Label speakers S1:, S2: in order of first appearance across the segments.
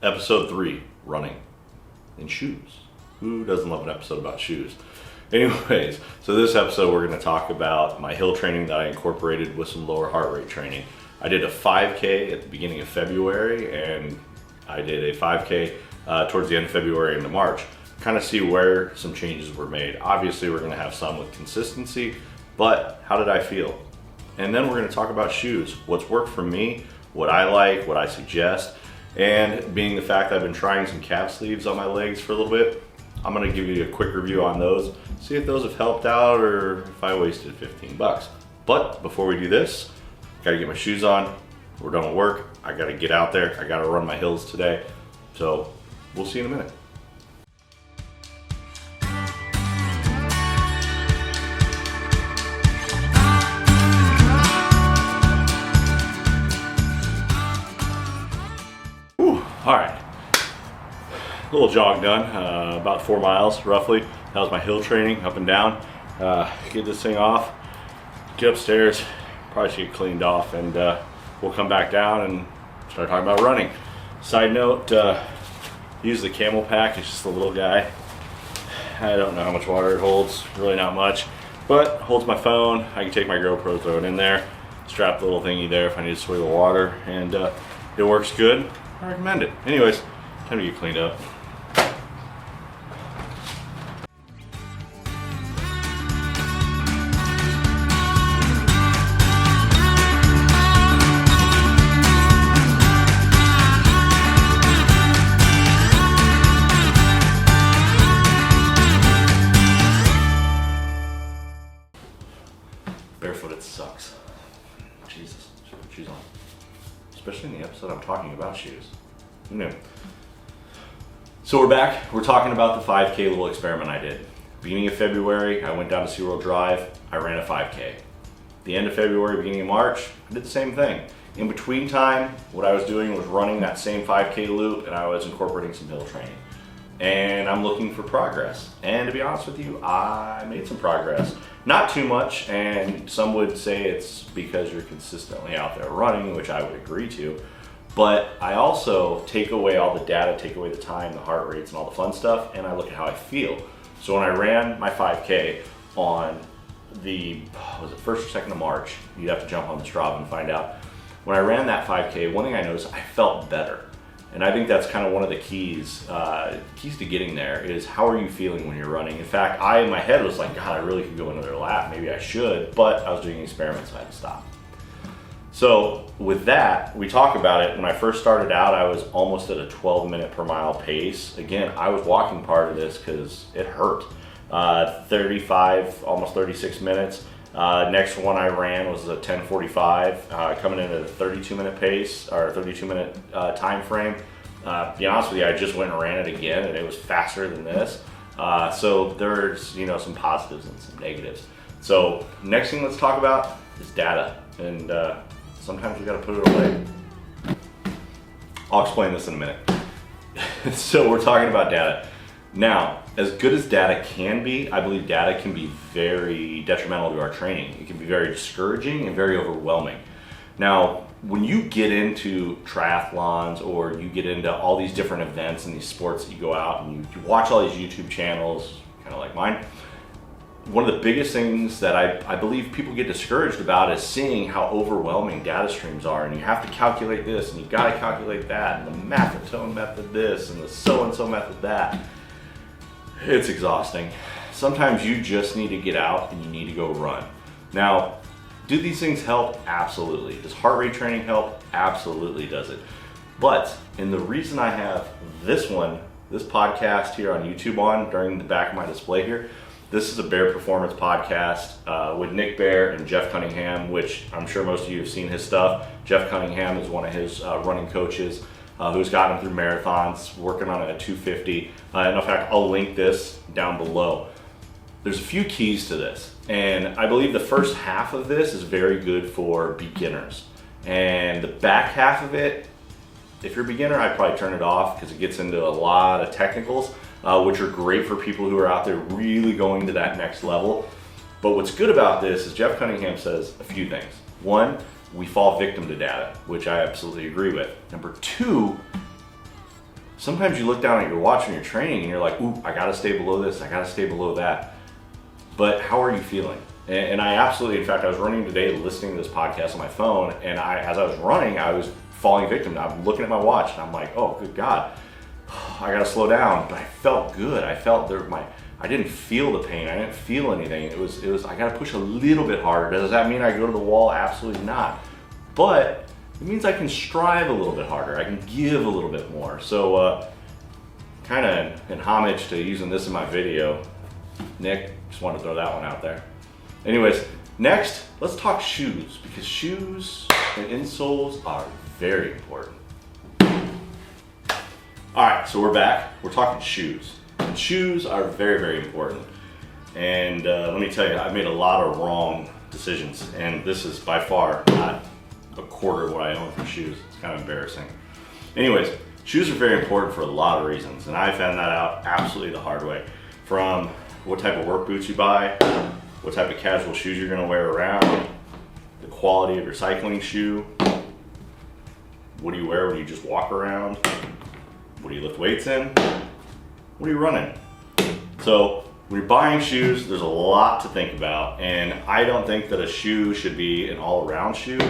S1: Episode 3, running in shoes. Who doesn't love an episode about shoes? Anyways, so this episode we're going to talk about my hill training that I incorporated with some lower heart rate training. I did a 5K at the beginning of February, and I did a 5K towards the end of February into March. Kind of see where some changes were made. Obviously we're going to have some with consistency, but how did I feel? And then we're going to talk about shoes, what's worked for me, what I like, what I suggest, and being the fact that I've been trying some calf sleeves on my legs for a little bit, I'm going to give you a quick review on those, see if those have helped out or if I wasted 15 bucks. But before we do this, got to get my shoes on. We're done with work. I got to get out there. I got to run my hills today. So we'll see you in a minute. All right, a little jog done, about 4 miles roughly. That was my hill training, up and down. Get this thing off, get upstairs, probably should get cleaned off, and we'll come back down and start talking about running. Side note, use the Camel Pack, it's just a little guy. I don't know how much water it holds, really not much, but holds my phone. I can take my GoPro, throw it in there, strap the little thingy there if I need to swig of water, and it works good. I recommend it. Anyways, time to get cleaned up. Barefooted sucks. Jesus, should put shoes on. Especially in the episode I'm talking about shoes. Who knew? So we're back. We're talking about the 5K little experiment I did. Beginning of February, I went down to SeaWorld Drive. I ran a 5K. The end of February, beginning of March, I did the same thing. In between time, what I was doing was running that same 5K loop, and I was incorporating some hill training. And I'm looking for progress. And to be honest with you, I made some progress. Not too much, and some would say it's because you're consistently out there running, which I would agree to. But I also take away all the data, take away the time, the heart rates, and all the fun stuff, and I look at how I feel. So when I ran my 5K on the, was it 1st or 2nd of March? You'd have to jump on the Strava and find out. When I ran that 5K, one thing I noticed, I felt better. And I think that's kind of one of the keys to getting there is how are you feeling when you're running? In fact, in my head was like, God, I really could go another lap. Maybe I should, but I was doing experiments, so I had to stop. So with that, we talk about it. When I first started out, I was almost at a 12-minute per mile pace. Again, I was walking part of this because it hurt. 35, almost 36 minutes. Next one I ran was a 10:45, coming in at a 32-minute pace, or 32-minute time frame. Be honest with you, I just went and ran it again, and it was faster than this. So there's some positives and some negatives. So next thing let's talk about is data, and sometimes we got to put it away. I'll explain this in a minute. So we're talking about data. Now, as good as data can be, I believe data can be very detrimental to our training. It can be very discouraging and very overwhelming. Now, when you get into triathlons or you get into all these different events and these sports that you go out and you watch all these YouTube channels, kind of like mine, one of the biggest things that I believe people get discouraged about is seeing how overwhelming data streams are, and you have to calculate this and you've got to calculate that, and the maffetone method this and the so-and-so method that. It's exhausting. Sometimes you just need to get out and you need to go run. Now, do these things help? Absolutely. Does heart rate training help? Absolutely does it. But, and the reason I have this podcast here on YouTube on during the back of my display here, this is a Bear Performance podcast with Nick Bear and Jeff Cunningham, which I'm sure most of you have seen his stuff. Jeff Cunningham is one of his running coaches who's gotten through marathons, working on a 250. And in fact, I'll link this down below. There's a few keys to this, and I believe the first half of this is very good for beginners. And the back half of it, if you're a beginner, I'd probably turn it off because it gets into a lot of technicals, which are great for people who are out there really going to that next level. But what's good about this is Jeff Cunningham says a few things. One, we fall victim to data, which I absolutely agree with. Number two, sometimes you look down at your watch when you're training and you're like, ooh, I gotta stay below this, I gotta stay below that. But how are you feeling? And I absolutely, in fact, I was running today listening to this podcast on my phone, and as I was running, I was falling victim. I'm looking at my watch and I'm like, oh, good God, I gotta slow down. But I felt good. I felt I didn't feel the pain. I didn't feel anything. It was, I gotta push a little bit harder. Does that mean I go to the wall? Absolutely not. But it means I can strive a little bit harder. I can give a little bit more. So kind of in homage to using this in my video, Nick, just wanted to throw that one out there. Anyways, next, let's talk shoes, because shoes and insoles are very important. All right, so we're back. We're talking shoes. And shoes are very, very important. And let me tell you, I've made a lot of wrong decisions, and this is by far not a quarter of what I own for shoes. It's kind of embarrassing. Anyways, shoes are very important for a lot of reasons, and I found that out absolutely the hard way. From what type of work boots you buy, what type of casual shoes you're gonna wear around, the quality of your cycling shoe, what do you wear when you just walk around, what do you lift weights in, what are you running? So when you're buying shoes, there's a lot to think about, and I don't think that a shoe should be an all-around shoe.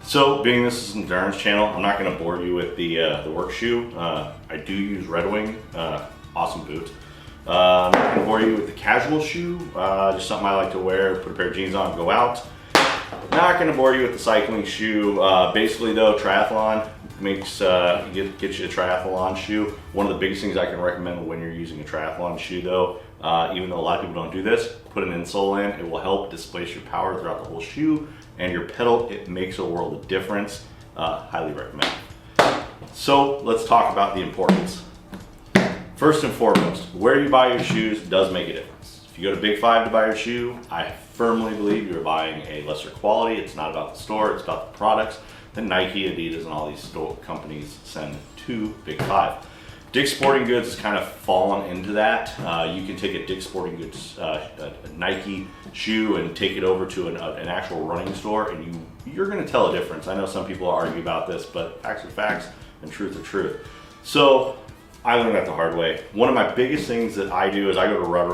S1: So being this is an endurance channel, I'm not gonna bore you with the work shoe. I do use Red Wing, awesome boot. I'm not gonna bore you with the casual shoe, just something I like to wear, put a pair of jeans on, go out. Not gonna bore you with the cycling shoe. Basically though, triathlon makes, get you a triathlon shoe. One of the biggest things I can recommend when you're using a triathlon shoe though, even though a lot of people don't do this, put an insole in. It will help displace your power throughout the whole shoe, and your pedal, it makes a world of difference. Highly recommend. So let's talk about the importance. First and foremost, where you buy your shoes does make a difference. If you go to Big Five to buy your shoe, I firmly believe you're buying a lesser quality. It's not about the store, it's about the products that Nike, Adidas, and all these store companies send to Big Five. Dick's Sporting Goods has kind of fallen into that. You can take a Dick's Sporting Goods a Nike shoe and take it over to an actual running store, and you're gonna tell a difference. I know some people argue about this, but facts are facts and truth are truth. So I learned that the hard way. One of my biggest things that I do is I go to Road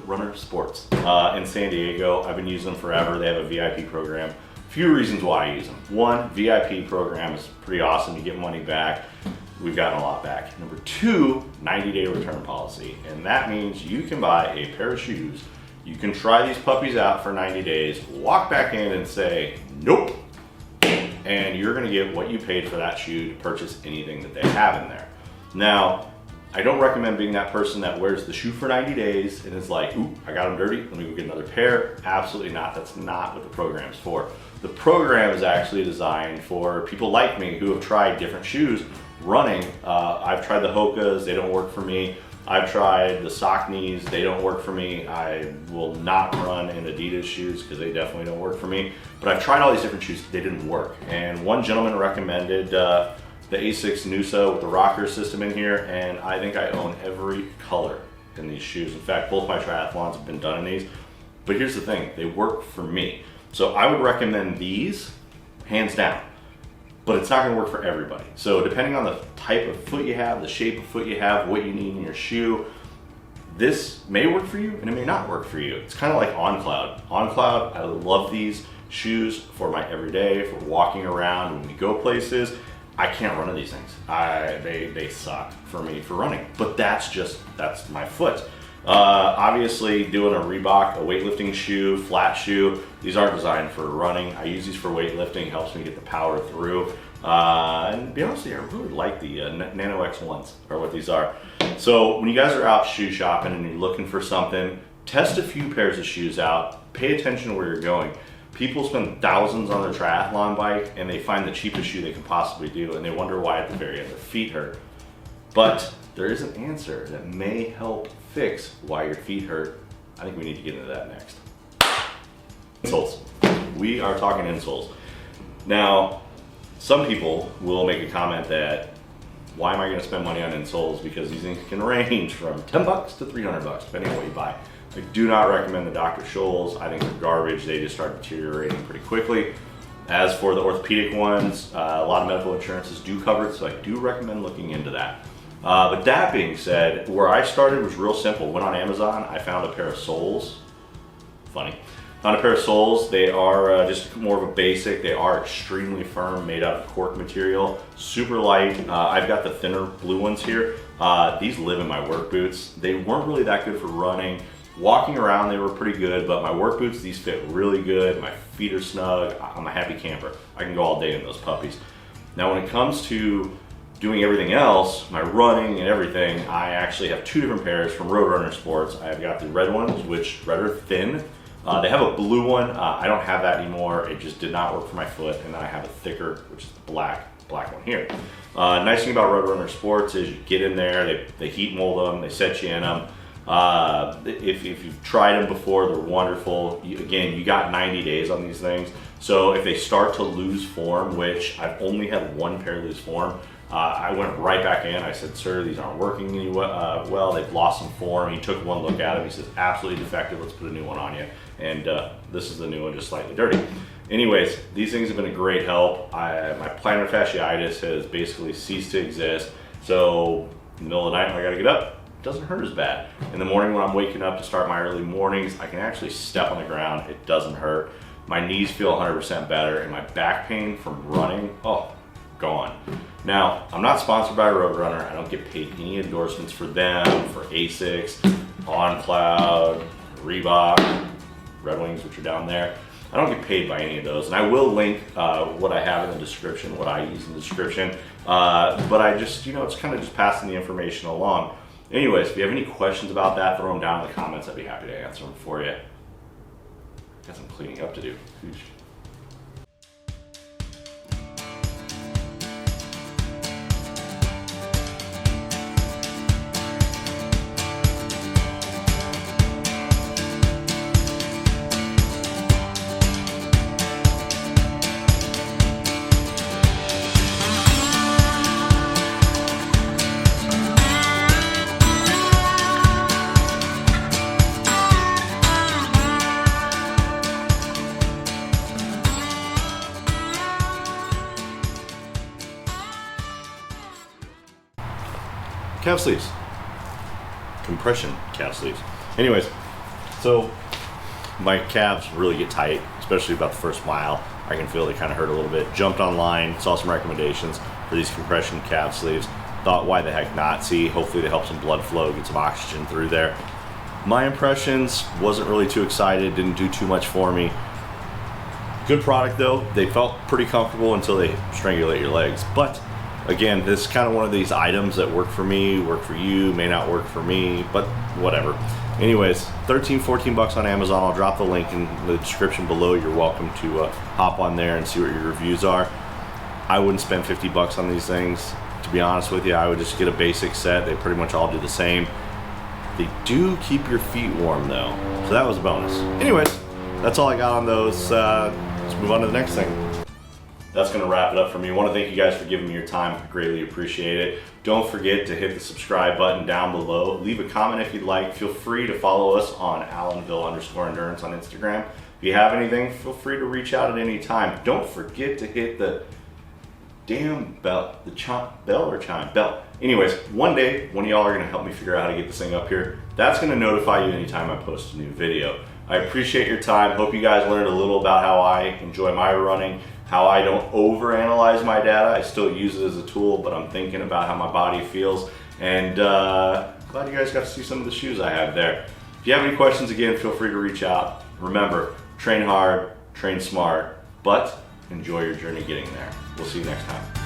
S1: Runner Sports in San Diego. I've been using them forever. They have a VIP program. A few reasons why I use them. One, VIP program is pretty awesome. You get money back. We've gotten a lot back. Number two, 90-day return policy. And that means you can buy a pair of shoes. You can try these puppies out for 90 days, walk back in and say, nope. And you're gonna get what you paid for that shoe to purchase anything that they have in there. Now, I don't recommend being that person that wears the shoe for 90 days and is like, ooh, I got them dirty, let me go get another pair. Absolutely not, that's not what the program's for. The program is actually designed for people like me who have tried different shoes running. I've tried the Hokas, they don't work for me. I've tried the Saucony's, they don't work for me. I will not run in Adidas shoes because they definitely don't work for me. But I've tried all these different shoes, they didn't work. And one gentleman recommended the asics noosa with the rocker system in here, and I think I own every color in these shoes. In fact, both my triathlons have been done in these. But here's the thing, they work for me. So I would recommend these, hands down. But it's not gonna work for everybody. So depending on the type of foot you have, the shape of foot you have, what you need in your shoe, this may work for you and it may not work for you. It's kind of like On Cloud. On Cloud, I love these shoes for my everyday, for walking around when we go places. I can't run in these things. They suck for me for running, but that's my foot. Obviously doing a Reebok, a weightlifting shoe, flat shoe, these aren't designed for running. I use these for weightlifting, helps me get the power through. And to be honest with you, I really like the Nano X1s are what these are. So when you guys are out shoe shopping and you're looking for something, test a few pairs of shoes out, pay attention to where you're going. People spend thousands on their triathlon bike and they find the cheapest shoe they can possibly do, and they wonder why at the very end their feet hurt. But there is an answer that may help fix why your feet hurt. I think we need to get into that next. Insoles. We are talking insoles. Now, some people will make a comment that, why am I gonna spend money on insoles? Because these things can range from 10 bucks to 300 bucks, depending on what you buy. I do not recommend the Dr. Scholl's. I think they're garbage. They just start deteriorating pretty quickly. As for the orthopedic ones, a lot of medical insurances do cover it, so I do recommend looking into that. But that being said, where I started was real simple. Went on Amazon, I found a pair of soles. Funny. Found a pair of soles. They are just more of a basic. They are extremely firm, made out of cork material, super light. I've got the thinner blue ones here. These live in my work boots. They weren't really that good for running. Walking around, they were pretty good, but my work boots, these fit really good. My feet are snug. I'm a happy camper. I can go all day in those puppies. Now, when it comes to doing everything else, my running and everything, I actually have two different pairs from Roadrunner Sports. I've got the red ones, which red are thin. They have a blue one. I don't have that anymore. It just did not work for my foot. And then I have a thicker, which is the black one here. Nice thing about Roadrunner Sports is you get in there, they heat mold them, they set you in them. If you've tried them before, they're wonderful. Again, you got 90 days on these things. So if they start to lose form, which I've only had one pair lose form, I went right back in. I said, sir, these aren't working any well. They've lost some form. He took one look at them. He says, absolutely defective. Let's put a new one on you. And this is the new one, just slightly dirty. Anyways, these things have been a great help. My plantar fasciitis has basically ceased to exist. So in the middle of the night when I gotta get up, it doesn't hurt as bad. In the morning when I'm waking up to start my early mornings, I can actually step on the ground. It doesn't hurt. My knees feel 100% better, and my back pain from running, gone. Now, I'm not sponsored by Roadrunner. I don't get paid any endorsements for them, for asics, OnCloud, Reebok, Red Wings, which are down there. I don't get paid by any of those, and I will link what I have in the description, what I use in the description, but I just, it's kind of just passing the information along. Anyways, if you have any questions about that, throw them down in the comments. I'd be happy to answer them for you. Got some cleaning up to do. Oosh. Calf sleeves, compression calf sleeves. Anyways, so my calves really get tight, especially about the first mile. I can feel they kind of hurt a little bit. Jumped online, saw some recommendations for these compression calf sleeves. Thought, why the heck not? See, hopefully they help some blood flow, get some oxygen through there. My impressions, wasn't really too excited, didn't do too much for me. Good product though. They felt pretty comfortable until they strangulate your legs. But again, this is kind of one of these items that work for me, work for you, may not work for me, but whatever. Anyways, 13, 14 bucks on Amazon. I'll drop the link in the description below. You're welcome to hop on there and see what your reviews are. I wouldn't spend 50 bucks on these things. To be honest with you, I would just get a basic set. They pretty much all do the same. They do keep your feet warm though, so that was a bonus. Anyways, that's all I got on those. Let's move on to the next thing. That's going to wrap it up for me. I want to thank you guys for giving me your time. I greatly appreciate it. Don't forget to hit the subscribe button down below. Leave a comment if you'd like. Feel free to follow us on Allenville_endurance on Instagram. If you have anything, feel free to reach out at any time. Don't forget to hit the damn bell, bell. Anyways, one day, one of y'all are going to help me figure out how to get this thing up here. That's going to notify you anytime I post a new video. I appreciate your time. Hope you guys learned a little about how I enjoy my running, how I don't overanalyze my data. I still use it as a tool, but I'm thinking about how my body feels. And glad you guys got to see some of the shoes I have there. If you have any questions, again, feel free to reach out. Remember, train hard, train smart, but enjoy your journey getting there. We'll see you next time.